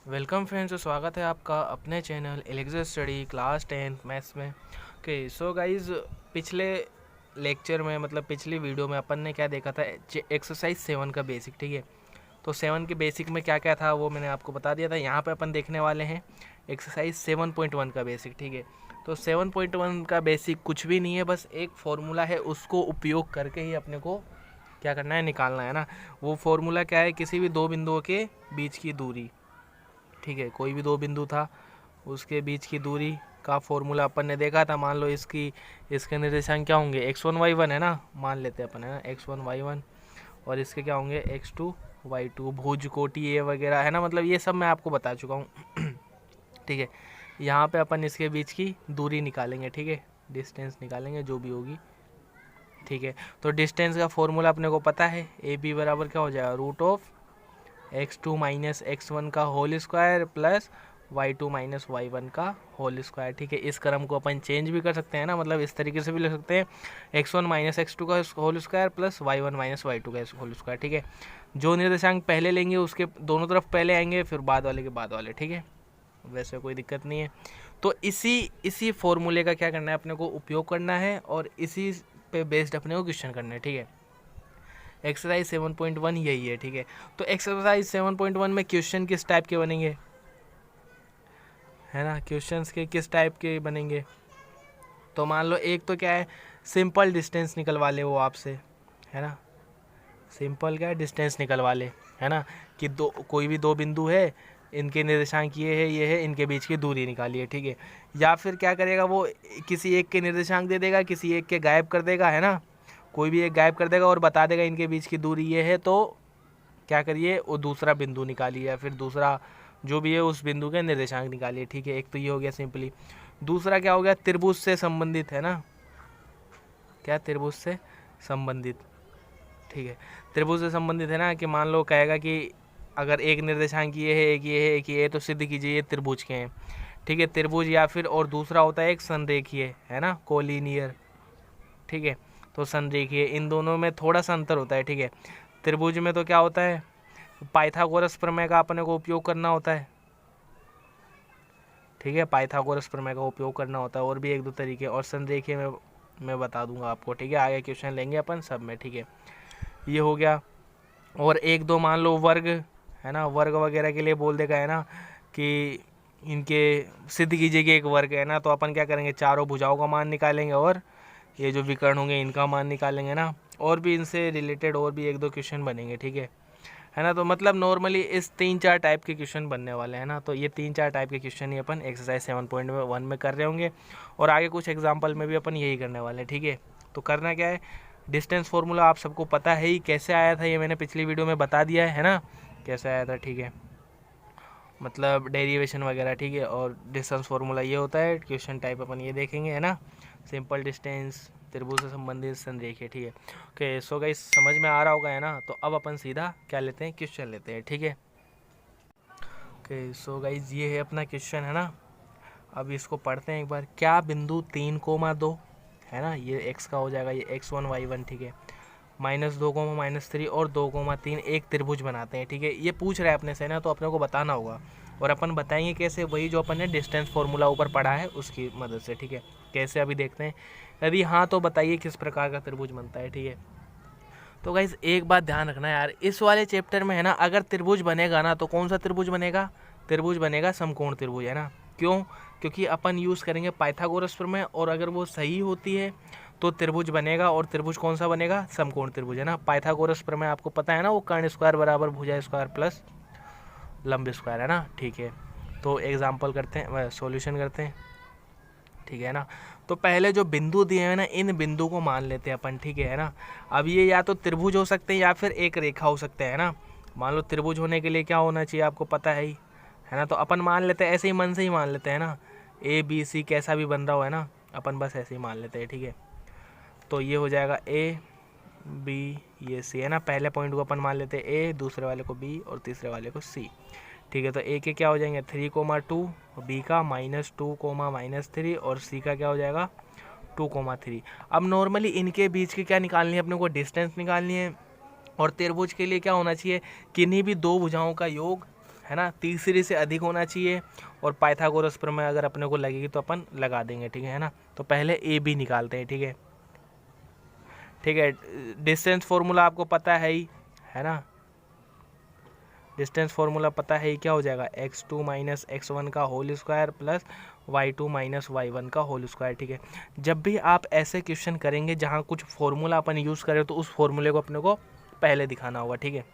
Welcome friends, तो स्वागत है आपका अपने channel Alexa study class 10 maths में। ओके सो गाइज, पिछले लेक्चर में मतलब पिछली वीडियो में अपन ने क्या देखा था, एक्सरसाइज 7 का बेसिक। ठीक है, तो 7 के बेसिक में क्या क्या था वो मैंने आपको बता दिया था। यहाँ पे अपन देखने वाले हैं एक्सरसाइज 7.1 का बेसिक। ठीक है, तो 7.1 का बेसिक कुछ भी नहीं है, बस एक फॉर्मूला है, उसको उपयोग करके ही अपने को क्या करना है, निकालना है ना। वो फॉर्मूला क्या है, किसी भी दो बिंदुओं के बीच की दूरी। ठीक है, कोई भी दो बिंदु था उसके बीच की दूरी का फॉर्मूला अपन ने देखा था। मान लो इसके निर्देशांक क्या होंगे, x1 y1 है ना, मान लेते हैं अपन, है ना, x1 y1, और इसके क्या होंगे x2 y2, भुज कोटि ये वगैरह है ना, मतलब ये सब मैं आपको बता चुका हूँ। ठीक है, यहाँ पे अपन इसके बीच की दूरी निकालेंगे। ठीक है, डिस्टेंस निकालेंगे जो भी होगी। ठीक है, तो डिस्टेंस का फॉर्मूला अपने को पता है, ए बी बराबर क्या हो जाएगा, root of x2 minus x1 का whole square plus y2 minus y1 का होल स्क्वायर। ठीक है, इस क्रम को अपन चेंज भी कर सकते हैं ना, मतलब इस तरीके से भी लिख सकते हैं, x1 माइनस x2 का whole square plus y1 minus y2 का होल स्क्वायर। ठीक है, जो निर्देशांक पहले लेंगे उसके दोनों तरफ पहले आएंगे, फिर बाद वाले के बाद वाले। ठीक है, वैसे कोई दिक्कत नहीं है। तो इसी फॉर्मूले का क्या करना है, अपने को उपयोग करना है और इसी पे बेस्ड अपने को क्वेश्चन करना है। ठीक है, एक्सरसाइज 7.1 यही है। ठीक है, तो एक्सरसाइज 7.1 में क्वेश्चन किस टाइप के बनेंगे, है ना, क्वेश्चंस के किस टाइप के बनेंगे। तो मान लो एक तो क्या है, सिंपल डिस्टेंस निकलवा ले वो आपसे, है ना, सिंपल क्या है, डिस्टेंस निकलवा ले, है ना, कि कोई भी दो बिंदु है, इनके निर्देशांक ये है, इनके बीच की दूरी निकालिए। ठीक है, या फिर क्या करेगा वो, किसी एक के निर्देशांक दे देगा, किसी एक के गायब कर देगा, है ना, कोई भी एक गायब कर देगा और बता देगा इनके बीच की दूरी ये है, तो क्या करिए वो दूसरा बिंदु निकालिए, या फिर दूसरा जो भी है उस बिंदु के निर्देशांक निकालिए। ठीक है, एक तो ये हो गया सिंपली। दूसरा क्या हो गया, त्रिभुज से संबंधित, है ना, क्या त्रिभुज से संबंधित। ठीक है, त्रिभुज से संबंधित है ना, कि मान लो कहेगा कि अगर एक निर्देशांक ये है, एक ये है, एक ये है, तो सिद्ध कीजिए ये त्रिभुज के हैं। ठीक है, त्रिभुज, या फिर और दूसरा होता है एक संरेखीय, है ना, कोलिनियर। ठीक है, तो संरेखीय, इन दोनों में थोड़ा सा अंतर होता है। ठीक है, त्रिभुज में तो क्या होता है, पाइथागोरस प्रमेय का अपने को उपयोग करना होता है। ठीक है, पाइथागोरस प्रमेय का उपयोग करना होता है, और भी एक दो तरीके, और संरेखीय में मैं बता दूंगा आपको। ठीक है, आगे क्वेश्चन लेंगे अपन सब में। ठीक है, ये हो गया। और एक दो मान लो वर्ग, है ना, वर्ग वगैरह के लिए बोल देगा, है ना, कि इनके सिद्ध कीजिए कि एक वर्ग है ना, तो अपन क्या करेंगे, चारों भुजाओं का मान निकालेंगे और ये जो विकर्ण होंगे इनका मान निकालेंगे ना, और भी इनसे रिलेटेड और भी एक दो क्वेश्चन बनेंगे। ठीक है ना, तो मतलब नॉर्मली इस 3-4 टाइप के क्वेश्चन बनने वाले हैं ना, तो ये 3-4 टाइप के क्वेश्चन ही अपन एक्सरसाइज 7.1 में कर रहे होंगे, और आगे कुछ एग्जाम्पल में भी अपन यही करने वाले हैं। ठीक है, तो करना क्या है, डिस्टेंस फार्मूला आप सबको पता है ही, कैसे आया था ये मैंने पिछली वीडियो में बता दिया है ना, कैसे आया था। ठीक है, मतलब डेरिवेशन वगैरह। ठीक है, और डिस्टेंस फार्मूला ये होता है, क्वेश्चन टाइप अपन ये देखेंगे, है ना, सिंपल डिस्टेंस, त्रिभुज से संबंधित संरेखीय। ठीक है, ओके सो गाइस, समझ में आ रहा होगा, है ना। तो अब अपन सीधा क्या लेते हैं, क्वेश्चन लेते हैं। ठीक है, ओके सो गाइस, ये है अपना क्वेश्चन, है ना। अब इसको पढ़ते हैं एक बार। क्या बिंदु 3,2, है ना, ये x का हो जाएगा, ये x1 y1, ठीक है, -2, -3 और 2, 3 एक त्रिभुज बनाते हैं। ठीक है, ये पूछ रहा है अपने से ना, तो अपने को बताना होगा, और अपन बताएंगे कैसे, वही जो अपन ने डिस्टेंस फार्मूला ऊपर पढ़ा है उसकी मदद से। ठीक है, कैसे अभी देखते हैं। यदि हाँ तो बताइए किस प्रकार का त्रिभुज बनता है। ठीक है, तो गाइस एक बात ध्यान रखना यार, इस वाले चैप्टर में, है ना, अगर त्रिभुज बनेगा ना, तो कौन सा त्रिभुज बनेगा, त्रिभुज बनेगा समकोण त्रिभुज, है ना। क्यों, क्योंकि अपन यूज़ करेंगे पाइथागोरस प्रमेय, और अगर वो सही होती है तो त्रिभुज बनेगा, और त्रिभुज कौन सा बनेगा, समकोण त्रिभुज, है ना। पाइथागोरस प्रमेय आपको पता है ना, वो कर्ण स्क्वायर बराबर भुजा स्क्वायर प्लस लंब स्क्वायर, है ना। ठीक है, तो एग्जाम्पल करते हैं, सॉल्यूशन करते हैं। ठीक है ना, तो पहले जो बिंदु दिए हैं ना, इन बिंदु को मान लेते हैं अपन। ठीक है ना, अब ये या तो त्रिभुज हो सकते हैं या फिर एक रेखा हो सकते हैं ना। मान लो त्रिभुज होने के लिए क्या होना चाहिए, आपको पता है ना, तो अपन मान लेते हैं, ऐसे ही मन से ही मान लेते हैं ना, ए बी सी कैसा भी बन रहा हो, है ना, अपन बस ऐसे ही मान लेते हैं। ठीक है, तो ये हो जाएगा ए बी, ये सी, है ना, पहले पॉइंट को अपन मान लेते हैं ए, दूसरे वाले को बी और तीसरे वाले को सी। ठीक है, तो ए के क्या हो जाएंगे 3,2, बी का -2, -3, और सी का क्या हो जाएगा 2,3। अब नॉर्मली इनके बीच की क्या निकालनी है, अपने को डिस्टेंस निकालनी है, और त्रिभुज के लिए क्या होना चाहिए, किन्हीं भी दो भुजाओं का योग, है ना, तीसरी से अधिक होना चाहिए, और पाइथागोरस प्रमेय अगर अपने को लगेगी तो अपन लगा देंगे, ठीक है ना। तो पहले ए बी निकालते हैं, ठीक है, ठीक है। डिस्टेंस फॉर्मूला आपको पता है ही, है ना, डिस्टेंस फॉर्मूला पता है ही, क्या हो जाएगा, x2 माइनस x1 का whole square plus y2 minus y1 का होल स्क्वायर, ठीक है। जब भी आप ऐसे क्वेश्चन करेंगे जहाँ कुछ फॉर्मूला अपन यूज़ करें तो उस फॉर्मूले को अपने को पहले दिखाना होगा, ठीक है।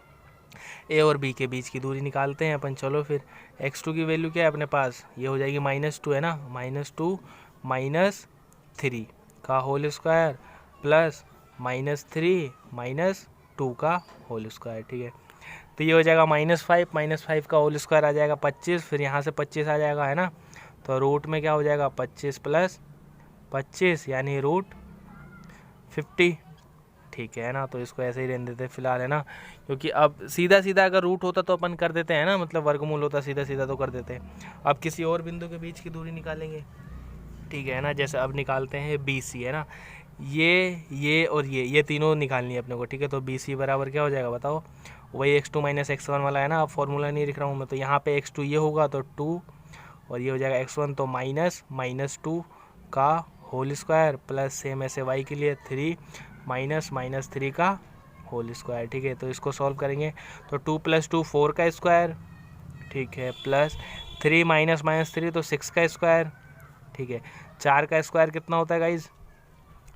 ए और बी के बीच की दूरी निकालते हैं अपन। चलो फिर x2 की वैल्यू क्या है अपने पास, ये हो जाएगी -2, है ना, -2 माइनस 3 का होल स्क्वायर प्लस -3 माइनस 2 का होल स्क्वायर, ठीक है। तो ये हो जाएगा -5 का होल स्क्वायर आ जाएगा 25, फिर यहाँ से 25 आ जाएगा, है ना। तो रूट में क्या हो जाएगा 25 प्लस 25 यानी √50, ठीक है ना। तो इसको ऐसे ही रहने देते फिलहाल, है ना, क्योंकि अब सीधा सीधा अगर रूट होता तो अपन कर देते हैं ना, मतलब वर्गमूल होता सीधा सीधा तो कर देते हैं। अब किसी और बिंदु के बीच की दूरी निकालेंगे, ठीक है ना। जैसे अब निकालते हैं BC, है ना, ये और ये तीनों निकालनी है अपने को, ठीक है। तो BC बराबर क्या हो जाएगा बताओ, वही x2 माइनस x1 वाला, है ना। अब फॉर्मूला नहीं लिख रहा हूँ मैं, तो यहाँ पे x2 ये होगा तो 2, और ये हो जाएगा x1 तो -2 का होल स्क्वायर प्लस सेम ऐसे y के लिए 3 -3 का होल स्क्वायर, ठीक है। तो इसको सॉल्व करेंगे तो 2 + 2 4 का स्क्वायर, ठीक है, प्लस 3 -3 तो 6 का स्क्वायर, ठीक है। 4 का स्क्वायर कितना होता है गाइज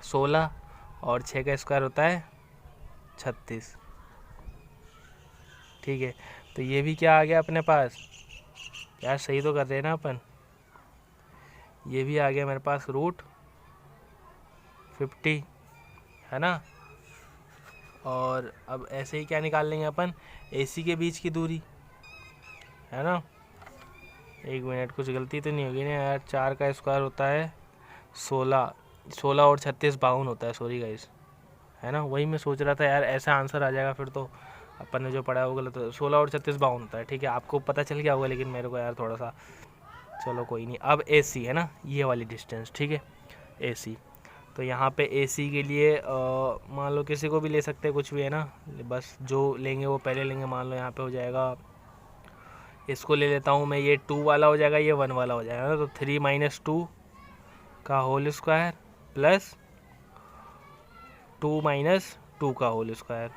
16, और 6 का स्क्वायर होता है 36, ठीक है। तो ये भी क्या आ गया अपने पास, यार सही तो कर रहे हैं ना अपन, ये भी आ गया मेरे पास √50, है ना। और अब ऐसे ही क्या निकाल लेंगे अपन, AC के बीच की दूरी, है ना। एक मिनट, कुछ गलती तो नहीं होगी ना यार, 4 का स्क्वायर होता है 16 और 36 52 होता है, सॉरी गाइस, है ना। वही मैं सोच रहा था यार ऐसा आंसर आ जाएगा फिर तो अपन ने जो पढ़ा है वो गलत, 16 और 36 52 होता है, ठीक है। आपको पता चल गया होगा लेकिन मेरे को यार थोड़ा सा, चलो कोई नहीं। अब AC, है ना, ये वाली डिस्टेंस, ठीक है, AC। तो यहाँ पे AC के लिए मान लो किसी को भी ले सकते हैं, कुछ भी, है ना, बस जो लेंगे वो पहले लेंगे। मान लो यहाँ पे हो जाएगा, इसको ले लेता हूँ मैं, ये 2 वाला हो जाएगा, ये 1 वाला हो जाएगा ना। तो 3 - 2 का होल स्क्वायर प्लस 2 - 2 का होल स्क्वायर,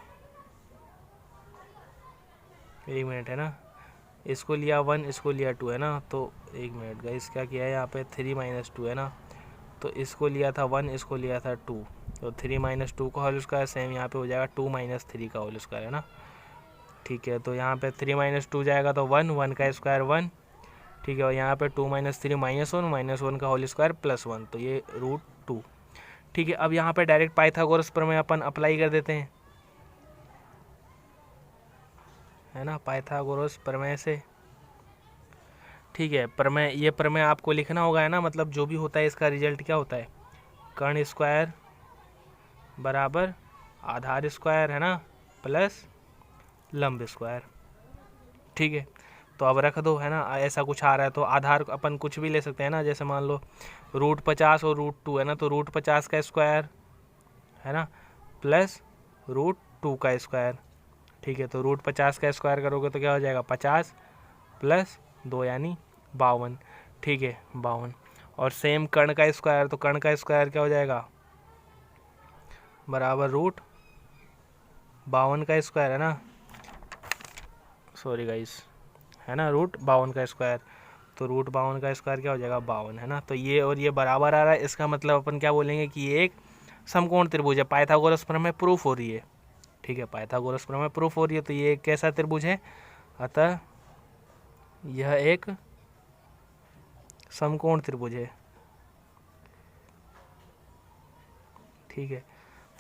एक मिनट, है ना, इसको लिया 1, इसको लिया 2, है ना। तो एक मिनट गाइस, क्या किया है यहाँ पे, 3 - 2, है ना, तो इसको लिया था 1, इसको लिया था 2, तो 3 - 2 का होल स्क्वायर सेम यहाँ पे हो जाएगा 2 - 3 का होल स्क्वायर, है ना, ठीक है। तो यहाँ पे 3 - 2 जाएगा तो 1 का स्क्वायर 1, ठीक है। और यहाँ पे 2 - 3 -1 का होल स्क्वायर +1, तो ये √2, ठीक है। अब यहाँ पे डायरेक्ट पाइथागोरस प्रमेय अपन अप्लाई कर देते हैं, है ना, पाइथागोरस प्रमेय से, ठीक है। प्रमेय, ये प्रमेय आपको लिखना होगा, है ना, मतलब जो भी होता है इसका रिजल्ट क्या होता है, कर्ण स्क्वायर बराबर आधार स्क्वायर, है ना, प्लस लंब स्क्वायर, ठीक है। तो अब रख दो, है ना, ऐसा कुछ आ रहा है तो आधार अपन कुछ भी ले सकते हैं ना, जैसे मान लो √50 और √2, है ना, तो √50 का स्क्वायर, है ना, प्लस √2 का स्क्वायर, ठीक है। तो √50 का स्क्वायर करोगे तो क्या हो जाएगा 50 + 2 यानी 52, ठीक है, 52। और सेम कर्ण का स्क्वायर, तो कर्ण का स्क्वायर क्या हो जाएगा बराबर √52 का स्क्वायर, है ना, सॉरी गाइस, है ना, √52 का स्क्वायर। तो √52 का स्क्वायर क्या हो जाएगा 52, है ना। तो ये और ये बराबर आ रहा है, इसका मतलब अपन क्या बोलेंगे कि ये एक समकोण त्रिभुज है, पाइथागोरस प्रमेय प्रूफ हो रही है, ठीक है, पाइथागोरस प्रमेय प्रूफ हो रही है। तो ये एक कैसा त्रिभुज है, अतः यह एक समकोण त्रिभुज है, ठीक है।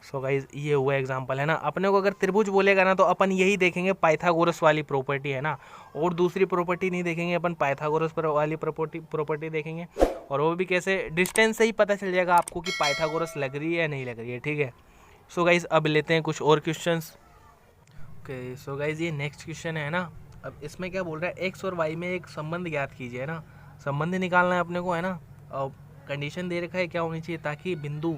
सो गाइज ये हुआ एग्जांपल, है ना। अपने को अगर त्रिभुज बोलेगा ना तो अपन यही देखेंगे पाइथागोरस वाली प्रॉपर्टी, है ना, और दूसरी प्रॉपर्टी नहीं देखेंगे अपन, पाइथागोरस वाली प्रॉपर्टी देखेंगे। और वो भी कैसे, डिस्टेंस से ही पता चल जाएगा आपको कि पाइथागोरस लग रही है या नहीं लग रही है, ठीक है। सो गाइज अब लेते हैं कुछ और क्वेश्चंस। ओके, सो गाइज ये नेक्स्ट क्वेश्चन है ना। अब इसमें क्या बोल रहा है, एक्स और वाई में एक संबंध ज्ञात कीजिए, है ना, संबंध निकालना है अपने को, है ना। और कंडीशन दे रखा है क्या होनी चाहिए, ताकि बिंदु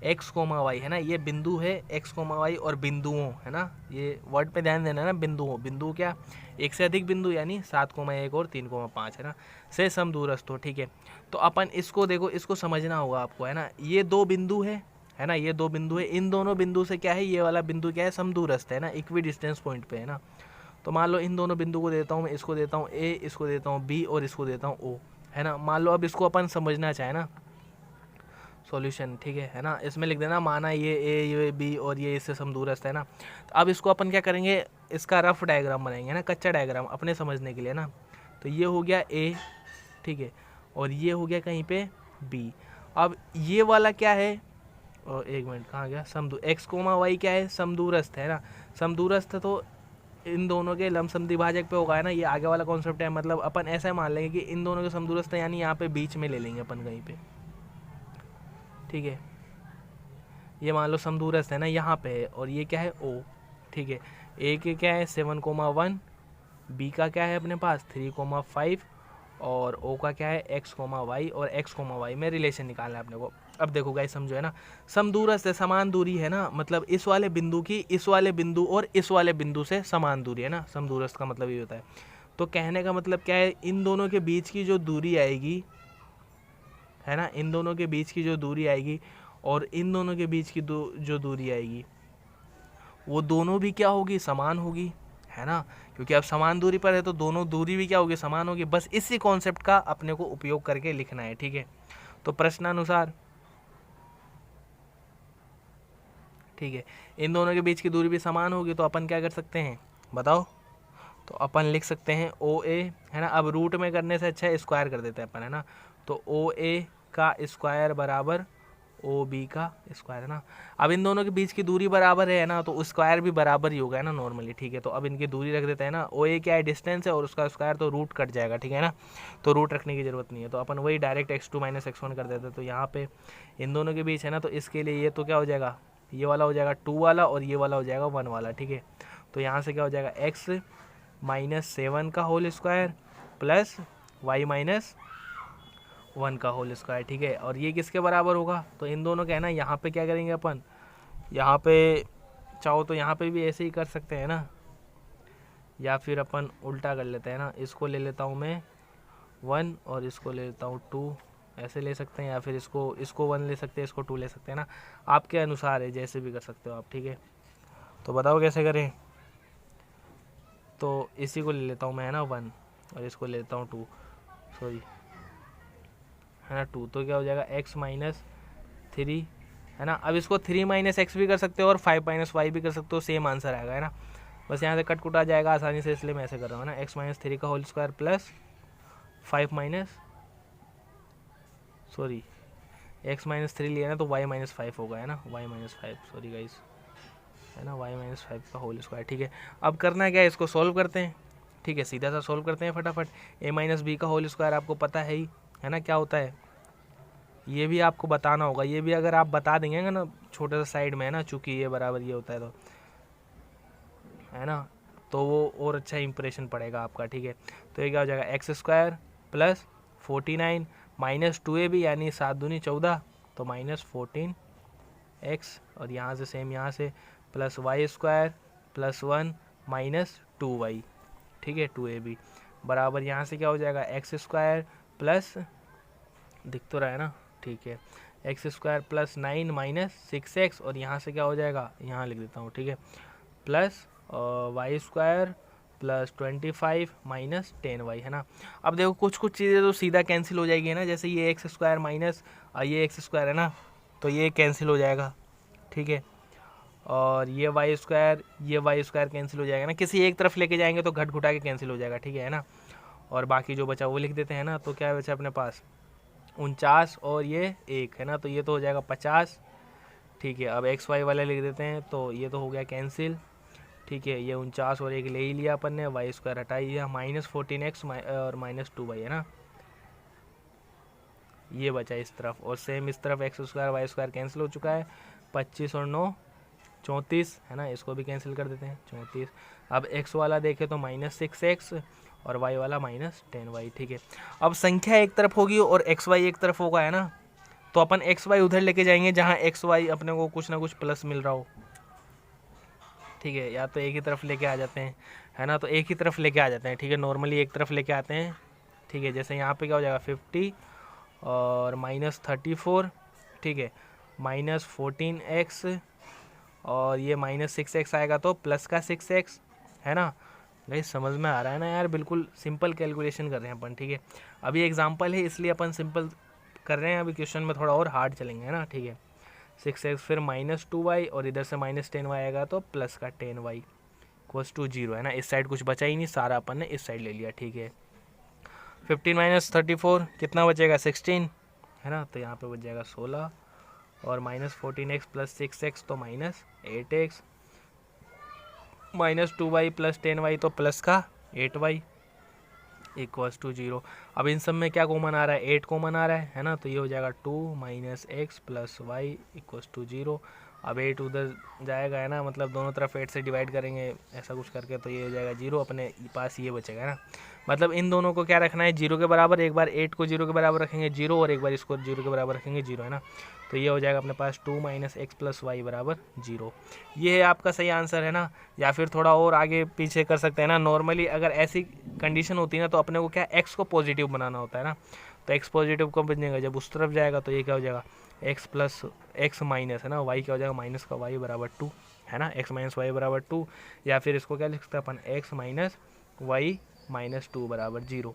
एक्स कोमा वाई है ना, ये बिंदु है एक्स कोमा वाई और बिंदुओं है ना, ये वर्ड पे ध्यान देना है ना, बिंदुओं, बिंदु क्या, एक से अधिक बिंदु यानी 7,1 और 3,5 है ना, से समदूरस्थ हो। ठीक है, तो अपन इसको देखो, इसको समझना होगा आपको है ना, ये दो बिंदु है ना, ये दो बिंदु है, इन दोनों बिंदु से क्या है, ये वाला बिंदु क्या है, समदूरस्थ है ना, इक्वी डिस्टेंस पॉइंट पे है ना। तो मान लो इन दोनों बिंदु को देता हूँ मैं, इसको देता हूँ ए, इसको देता हूँ बी और इसको देता हूँ ओ है ना। मान लो अब इसको अपन समझना चाहे ना सॉल्यूशन, ठीक है ना, इसमें लिख देना माना ये बी और ये इससे समदूरस्थ है ना। तो अब इसको अपन क्या करेंगे, इसका रफ डायग्राम बनाएंगे ना, कच्चा डायग्राम अपने समझने के लिए ना। तो ये हो गया ए, ठीक है, और ये हो गया कहीं पे बी। अब ये वाला क्या है, और एक मिनट कहाँ गया, एक्स कोमा वाई क्या है, समदूरस्थ है ना, समदूरस्थ तो इन दोनों के लमसम भाजक पे होगा है ना, ये आगे वाला कॉन्सेप्ट है। मतलब अपन ऐसा मान लेंगे कि इन दोनों के समदूरस्थ है, यानी यहाँ पे बीच में ले लेंगे अपन कहीं पे, ठीक है, ये मान लो समदूरस्थ है ना, यहाँ पे है, और ये क्या है ओ, ठीक है, ए के क्या है 7,1, बी का क्या है अपने पास 3,5 और ओ का क्या है एक्स कोमा वाई, और एक्स कोमा वाई में रिलेशन निकालना है अपने को। अब देखो गाइस समझो है ना, समदूरस्थ है, समान दूरी है ना, मतलब इस वाले बिंदु की इस वाले बिंदु और इस वाले बिंदु से समान दूरी है ना, समदूरस्थ का मतलब ये होता है। तो कहने का मतलब क्या है, इन दोनों के बीच की जो दूरी आएगी है ना, इन दोनों के बीच की जो दूरी आएगी और इन दोनों के बीच की जो दूरी आएगी वो दोनों भी क्या होगी, समान होगी है ना, क्योंकि अब समान दूरी पर है तो दोनों दूरी भी क्या होगी, समान होगी। बस इसी कॉन्सेप्ट का अपने को उपयोग करके लिखना है, ठीक है। तो प्रश्नानुसार, ठीक है, इन दोनों के बीच की दूरी भी समान होगी, तो अपन क्या कर सकते हैं बताओ, तो अपन लिख सकते हैं ओ ए है ना। अब रूट में करने से अच्छा है स्क्वायर कर देते हैं अपन है ना, तो ओ ए का स्क्वायर बराबर ओ बी का स्क्वायर है ना। अब इन दोनों के बीच की दूरी बराबर है ना, तो स्क्वायर भी बराबर ही होगा है ना नॉर्मली, ठीक है। तो अब इनकी दूरी रख देते हैं ना, ओ ए क्या है डिस्टेंस है और उसका स्क्वायर, तो रूट कट जाएगा, ठीक है ना, तो रूट रखने की जरूरत नहीं है। तो अपन वही डायरेक्ट x2 - x1 कर देते हैं। तो यहाँ पे इन दोनों के बीच है ना, तो इसके लिए ये तो क्या हो जाएगा, ये वाला हो जाएगा 2 वाला और ये वाला हो जाएगा 1 वाला, ठीक है। तो यहाँ से क्या हो जाएगा x - 7 का होल स्क्वायर प्लस y - 1 का होल स्क्वायर, ठीक है। और ये किसके बराबर होगा, तो इन दोनों का है ना, यहाँ पे क्या करेंगे अपन, यहाँ पे चाहो तो यहाँ पे भी ऐसे ही कर सकते हैं ना, या फिर अपन उल्टा कर लेते हैं ना, इसको ले लेता हूँ मैं 1 और इसको ले लेता हूँ 2, ऐसे ले सकते हैं, या फिर इसको 1 ले सकते हैं, इसको 2 ले सकते हैं ना, आपके अनुसार है, जैसे भी कर सकते हो आप, ठीक है। तो बताओ कैसे करें, तो इसी को ले लेता हूँ मैं है ना 1 और इसको ले लेता हूँ 2, सॉरी है ना 2, तो क्या हो जाएगा x - 3 है ना। अब इसको 3 - x भी कर सकते हो और 5 - y भी कर सकते हो, सेम आंसर आएगा है ना। बस यहाँ से कट कुट आ जाएगा आसानी से, इसलिए मैं ऐसे कर रहा हूँ ना, x - 3 का whole square plus 5 minus sorry x - 3 लिया ना, तो y - 5 होगा है ना, y - 5 सॉरी गाइस है ना, y - 5 का होल स्क्वायर, ठीक है। अब करना क्या है, इसको सॉल्व करते हैं, ठीक है, सीधा सा सॉल्व करते हैं फटाफट। a - b का होल स्क्वायर आपको पता है ही है ना क्या होता है, ये भी आपको बताना होगा, ये भी अगर आप बता देंगे ना छोटे सा साइड में है ना, चूंकि ये बराबर ये होता है तो है ना, तो वो और अच्छा इंप्रेशन पड़ेगा आपका, ठीक है। तो ये क्या हो जाएगा x² प्लस 49 माइनस 2ab यानी 7 दूनी 14, तो -14x, और यहाँ से सेम यहाँ से plus y² plus 1 minus 2y, ठीक है 2ab बराबर यहाँ से क्या हो जाएगा x² प्लस, दिख तो रहा है ना, ठीक है, x² प्लस 9 माइनस 6x, और यहाँ से क्या हो जाएगा, यहाँ लिख देता हूँ, ठीक है, plus y² plus 25 minus 10y है ना। अब देखो कुछ कुछ चीज़ें तो सीधा कैंसिल हो जाएगी है ना, जैसे ये x² माइनस ये x² है ना, तो ये कैंसिल हो जाएगा, ठीक है, और ये y² कैंसिल हो जाएगा ना, किसी एक तरफ लेके जाएंगे तो घट घुटा के कैंसिल हो जाएगा, ठीक है ना। और बाकी जो बचा वो लिख देते हैं ना, तो क्या बचा अपने पास 49 और ये 1 है ना, तो ये तो हो जाएगा 50, ठीक है। अब xy वाले लिख देते हैं, तो ये तो हो गया कैंसिल, ठीक है, ये 49 और 1 ले ही लिया अपन ने, y² हटा ही दिया, -14x और -2y है ना, ये बचा इस तरफ, और सेम इस तरफ x² y² कैंसिल हो चुका है, 25 और 9 34 है ना, इसको भी कैंसिल कर देते हैं 34। अब x वाला देखें तो -6x और y वाला -10y, ठीक है। अब संख्या एक तरफ होगी और xy एक तरफ होगा है ना, तो अपन एक्स वाई उधर लेके जाएंगे जहाँ एक्स वाई अपने को कुछ ना कुछ प्लस मिल रहा हो, ठीक है, या तो एक ही तरफ लेके आ जाते हैं, है ना, तो एक ही तरफ लेके आ जाते हैं, ठीक है, नॉर्मली एक तरफ लेके आते हैं, ठीक है। जैसे यहाँ पे क्या हो जाएगा 50 और -34, ठीक है, -14x और ये -6x आएगा तो प्लस का 6x, है ना। गाइस समझ में आ रहा है ना यार, बिल्कुल सिंपल कैलकुलेशन कर रहे हैं अपन, ठीक है। अभी एग्जांपल है इसलिए अपन सिंपल कर रहे हैं, अभी क्वेश्चन में थोड़ा और हार्ड चलेंगे, है ना, ठीक है। 6x फिर -2y और इधर से -10y आएगा तो प्लस का 10y इक्वल्स टू 0, है ना। इस साइड कुछ बचा ही नहीं, सारा अपन ने इस साइड ले लिया, ठीक है। 15 - 34 कितना बचेगा 16, है ना, तो यहाँ पे बच जाएगा 16 और -14x + 6x तो -8x, -2y + 10y तो प्लस का 8y इक्वल्स टू 0। अब इन सब में क्या कॉमन आ रहा है, 8 कॉमन आ रहा है ना, तो ये हो जाएगा 2 - x + y इक्वल्स टू 0। अब 8 उधर जाएगा, है ना, मतलब दोनों तरफ 8 से डिवाइड करेंगे ऐसा कुछ करके, तो ये हो जाएगा 0, अपने पास ये बचेगा, है ना। मतलब इन दोनों को क्या रखना है 0 के बराबर, एक बार 8 को 0 के बराबर रखेंगे 0 और एक बार इसको 0 के बराबर रखेंगे 0, है ना। तो ये हो जाएगा अपने पास 2 - x + y = 0। ये है आपका सही आंसर, है ना। या फिर थोड़ा और आगे पीछे कर सकते हैं ना, नॉर्मली अगर ऐसी कंडीशन होती है ना तो अपने को क्या x को पॉजिटिव बनाना होता है ना, तो x पॉजिटिव कब बनेगा, जब उस तरफ जाएगा, तो ये क्या हो जाएगा x + x माइनस, है ना, y क्या हो जाएगा माइनस का y = 2, है ना, x - y = 2, या फिर इसको क्या लिख सकते हैं अपन x - y - 2 = 0,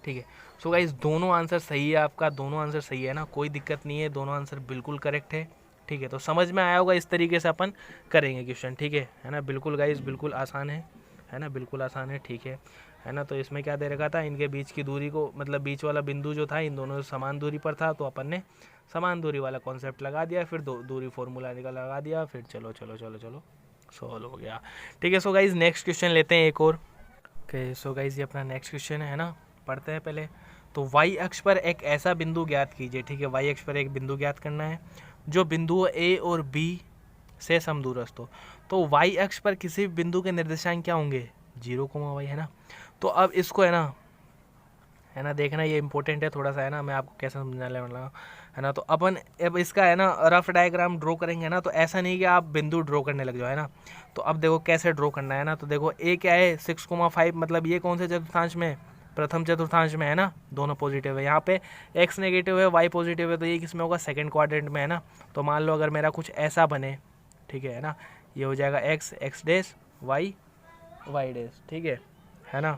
ठीक है। सो गाइस दोनों आंसर सही है आपका, दोनों आंसर सही है ना, कोई दिक्कत नहीं है, दोनों आंसर बिल्कुल करेक्ट है, ठीक है। तो समझ में आया होगा, इस तरीके से अपन करेंगे क्वेश्चन, ठीक है ना। बिल्कुल गाइस बिल्कुल आसान है ना, बिल्कुल आसान है, ठीक है ना। तो इसमें क्या दे रखा था, इनके बीच की दूरी को, मतलब बीच वाला बिंदु जो था इन दोनों समान दूरी पर था, तो अपन ने समान दूरी वाला कॉन्सेप्ट लगा दिया, फिर दूरी फॉर्मूला लगा दिया, फिर चलो चलो चलो चलो सॉल्व हो गया, ठीक है। सो गाइज नेक्स्ट क्वेश्चन लेते हैं एक और। ओके सो गाइज ये अपना नेक्स्ट क्वेश्चन है ना, पढ़ते हैं पहले। तो y अक्ष पर एक ऐसा बिंदु ज्ञात कीजिए, ठीक है, y अक्ष पर एक बिंदु ज्ञात करना है जो बिंदु a और b से समदूरस्थ हो। तो y अक्ष पर किसी भी बिंदु के निर्देशांक क्या होंगे 0, y, है ना। तो अब इसको है ना देखना, ये इंपॉर्टेंट है थोड़ा सा, है ना, मैं आपको कैसे समझाने वाला, है ना। तो अपन अब इसका है ना रफ डायग्राम ड्रॉ करेंगे ना, तो ऐसा नहीं कि आप बिंदु ड्रॉ करने लग जाओ, है ना। तो अब देखो कैसे ड्रॉ करना है ना, तो देखो a क्या है 6,5, मतलब ये कौन से चतुर्थांश में, प्रथम चतुर्थांश में, है ना, दोनों पॉजिटिव है। यहाँ पे x नेगेटिव है, y पॉजिटिव है, तो ये किसमें होगा सेकंड क्वाड्रेंट में, है ना। तो मान लो अगर मेरा कुछ ऐसा बने, ठीक है ना, ये हो जाएगा x dash y y dash, ठीक है ना।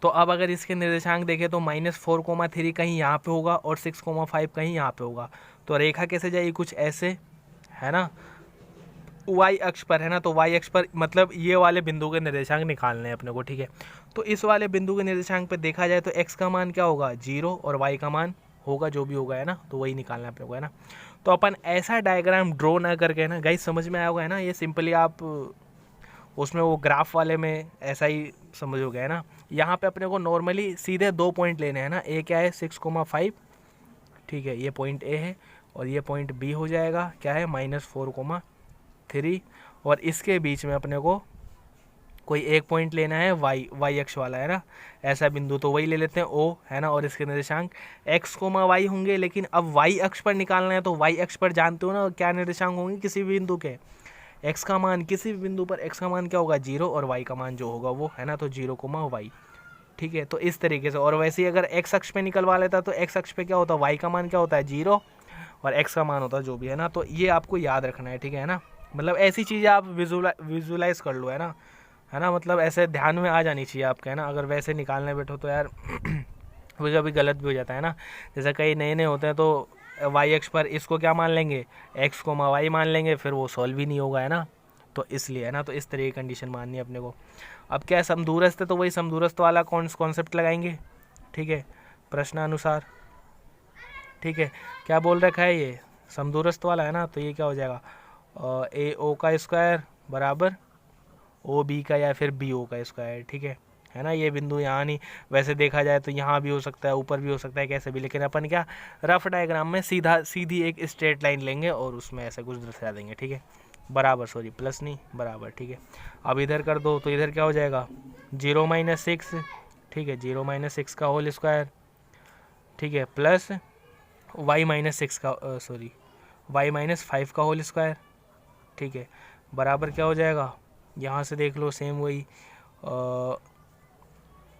तो अब अगर इसके निर्देशांक देखें तो -4,3 कहीं यहाँ पे होगा और 6,5 कहीं यहाँ पे होगा। तो रेखा कैसे जाएगी कुछ ऐसे, है ना, y अक्ष पर, है ना। तो y अक्ष पर मतलब ये वाले बिंदु के निर्देशांक निकालने हैं अपने को, ठीक है। तो इस वाले बिंदु के निर्देशांक पे देखा जाए तो x का मान क्या होगा 0 और y का मान होगा जो भी होगा, है ना, तो वही निकालना है अपने को, है ना। तो अपन ऐसा डायग्राम ड्रॉ ना करके, है ना गाइस, समझ में आया होगा, है ना, ये सिंपली आप उसमें वो ग्राफ वाले में ऐसा ही समझोगे, है ना। यहाँ पे अपने को नॉर्मली सीधे 2 पॉइंट लेने हैं ना, ए क्या है 6,5, ठीक है, ये पॉइंट ए है, और ये पॉइंट बी हो जाएगा क्या है -4,3, और इसके बीच में अपने को कोई एक पॉइंट लेना है वाई अक्ष वाला, है ना, ऐसा बिंदु, तो वही ले लेते हैं ओ, है ना। और इसके निर्देशांक x, y होंगे, लेकिन अब y अक्ष पर निकालना है, तो y अक्ष पर जानते हो ना क्या निर्देशांक होंगे किसी भी बिंदु के, x का मान, किसी भी बिंदु पर x का मान क्या होगा 0 और y का मान जो होगा वो, है ना, तो 0, y, ठीक है। तो इस तरीके से, और वैसे ही अगर x अक्ष पे निकलवा लेता तो x अक्ष पे क्या होता है y का मान क्या होता है 0 और x का मान होता है जो भी, है ना। तो ये आपको याद रखना है, ठीक है ना। मतलब ऐसी चीज़ें आप विजुलाइज कर लो, है ना, मतलब ऐसे ध्यान में आ जानी चाहिए आपके, है ना। अगर वैसे निकालने बैठो तो यार कभी कभी गलत भी हो जाता है ना। जैसे कई नए होते हैं तो y अक्ष पर इसको क्या मान लेंगे x, y मान लेंगे, फिर वो सॉल्व ही नहीं होगा, है ना। तो इसलिए, है ना, तो इस तरह की कंडीशन माननी है अपने को। अब क्या है समदूरस्थ है, तो वही समदूरस्थ वाला कॉन्सेप्ट लगाएंगे, ठीक है, प्रश्नानुसार, ठीक है। क्या बोल रखा है ये समदूरस्थ वाला, है ना, तो ये क्या हो जाएगा AO का स्क्वायर बराबर OB का या फिर BO का स्क्वायर, ठीक है ना। ये बिंदु यहाँ नहीं, वैसे देखा जाए तो यहाँ भी हो सकता है, ऊपर भी हो सकता है, कैसे भी, लेकिन अपन क्या रफ डायग्राम में सीधी एक स्ट्रेट लाइन लेंगे और उसमें ऐसे कुछ दर्शा देंगे, ठीक है, बराबर, सॉरी प्लस नहीं बराबर, ठीक है। अब इधर कर दो तो इधर क्या हो जाएगा 0 - 6, ठीक है, 0 - 6 का होल स्क्वायर, ठीक है, प्लस वाई माइनस 6 का वाई माइनस 5 का होल स्क्वायर, ठीक है, बराबर क्या हो जाएगा, यहाँ से देख लो सेम वही,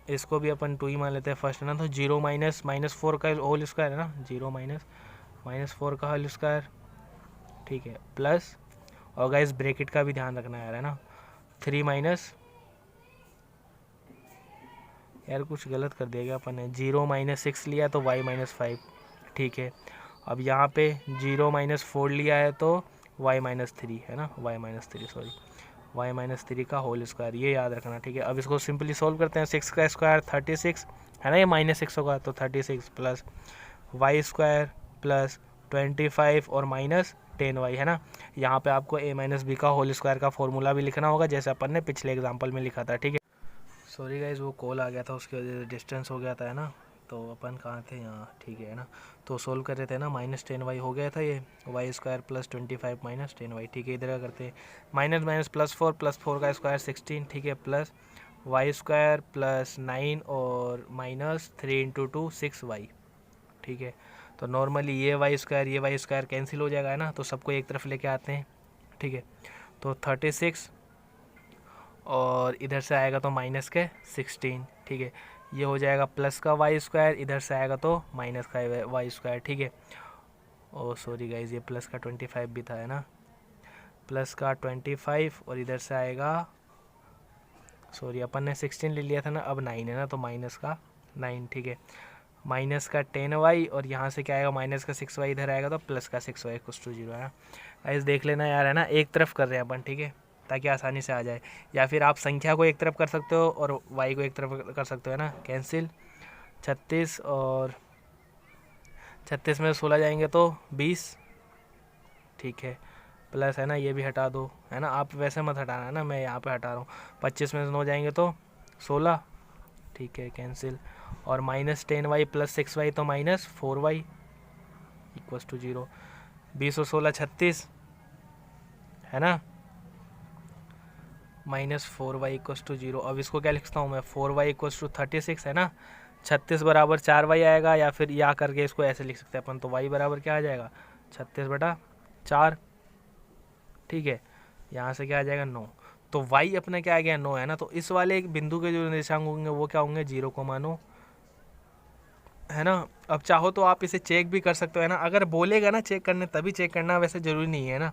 इसको भी अपन 2 ही मान लेते हैं फर्स्ट है ना, तो 0 माइनस 4 का होल स्क्वायर है ना, 0 माइनस 4 का होल स्क्वायर, ठीक है, प्लस, और गाइस ब्रैकेट का भी ध्यान रखना यार है ना, 3 माइनस, यार कुछ गलत कर दिया गया अपन ने, 0 माइनस 6 लिया तो y माइनस 5, ठीक है, अब यहाँ पे 0 माइनस 4 लिया है तो y माइनस 3 है ना, y माइनस 3 का होल स्क्वायर, ये याद रखना, ठीक है। अब इसको सिंपली सोल्व करते हैं, 6 का स्क्वायर 36 है ना, ये माइनस 6 होगा तो 36 प्लस वाई स्क्वायर प्लस 25 और माइनस 10y है ना। यहाँ पे आपको a माइनस बी का होल स्क्वायर का फॉर्मूला भी लिखना होगा, जैसे अपन ने पिछले एग्जाम्पल में लिखा था, ठीक है। सॉरी गाइज, वो कॉल आ गया था, उसकी वजह से डिस्टेंस हो गया था है ना, तो अपन कहाँ थे यहाँ, ठीक है ना, तो सोल्व कर रहे थे ना, माइनस 10y हो गया था ये, Y square plus 25 minus 10y, ठीक है। इधर क्या करते हैं, माइनस माइनस प्लस 4 का स्क्वायर 16, ठीक है, प्लस वाई स्क्वायर प्लस 9 और माइनस 3 इंटू 2 6y, ठीक है। तो नॉर्मली ये वाई स्क्वायर कैंसिल हो जाएगा है ना, तो सबको एक तरफ लेके आते हैं, ठीक है। तो 36 और इधर से आएगा तो माइनस के 16, ठीक है, ये हो जाएगा प्लस का वाई स्क्वायर, इधर से आएगा तो माइनस का वाई स्क्वायर, ठीक है। ओ सॉरी गाइज, ये प्लस का 25 भी था है ना, प्लस का 25 और इधर से आएगा, सॉरी अपन ने 16 ले लिया था ना, अब 9 है ना, तो माइनस का 9, ठीक है, माइनस का 10y और यहाँ से क्या आएगा, माइनस का 6y, इधर आएगा तो प्लस का 6y इक्वल्स टू 0 है ना। गाइस देख लेना यार है ना, एक तरफ कर रहे हैं अपन, ठीक है, ताकि आसानी से आ जाए, या फिर आप संख्या को एक तरफ कर सकते हो और y को एक तरफ कर सकते हो है ना, कैंसिल, 36 और 36 में 16 जाएंगे तो 20, ठीक है, प्लस है ना, ये भी हटा दो है ना, आप वैसे मत हटाना है ना, मैं यहाँ पे हटा रहा हूँ, 25 में 9 जाएंगे तो 16, ठीक है, कैंसिल, और माइनस 10y प्लस 6y तो माइनस 4y इक्वल्स टू 0, 20 और 16 36 है ना, माइनस 4y इक्वल्स टू 0। अब इसको क्या लिखता हूँ मैं, 4y इक्वल्स टू 36 है ना, 36 बराबर 4y आएगा, या फिर या करके इसको ऐसे लिख सकते हैं अपन, तो y बराबर क्या आ जाएगा, 36/4, ठीक है, यहाँ से क्या आ जाएगा 9, तो y अपना क्या आ गया 9 है ना, तो इस वाले एक बिंदु के जो निर्देशांक होंगे वो क्या होंगे, 0,9 है ना। अब चाहो तो आप इसे चेक भी कर सकते हो है ना, अगर बोलेगा ना चेक करने तभी चेक करना, वैसे ज़रूरी नहीं है ना,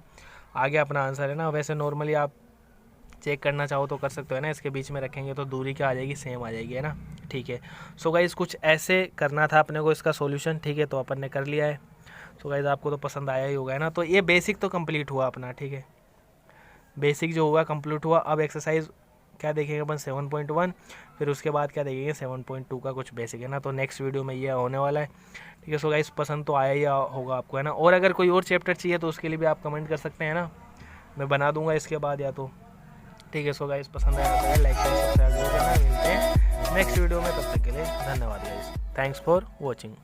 आगे अपना आंसर है ना, वैसे नॉर्मली आप चेक करना चाहो तो कर सकते हो है ना, इसके बीच में रखेंगे तो दूरी क्या आ जाएगी, सेम आ जाएगी है ना, ठीक है। सो गाइज़ कुछ ऐसे करना था अपने को इसका सॉल्यूशन, ठीक है, तो अपन ने कर लिया है। सो गाइज़ आपको तो पसंद आया ही होगा है ना, तो ये बेसिक तो कंप्लीट हुआ अपना, ठीक है, बेसिक जो हुआ कंप्लीट हुआ। अब एक्सरसाइज क्या देखेंगे अपन 7.1, फिर उसके बाद क्या देखेंगे 7.2 का कुछ बेसिक है ना, तो नेक्स्ट वीडियो में ये होने वाला है, ठीक है। सो गाइस पसंद तो आया ही होगा आपको है ना, और अगर कोई और चैप्टर चाहिए तो उसके लिए भी आप कमेंट कर सकते हैं ना, मैं बना दूंगा इसके बाद या तो, ठीक है। सो गाइस पसंद आया तो लाइक करें, सब्सक्राइब करना, मिलते हैं नेक्स्ट वीडियो में, तब तक के लिए धन्यवाद गाइस, थैंक्स फॉर वॉचिंग।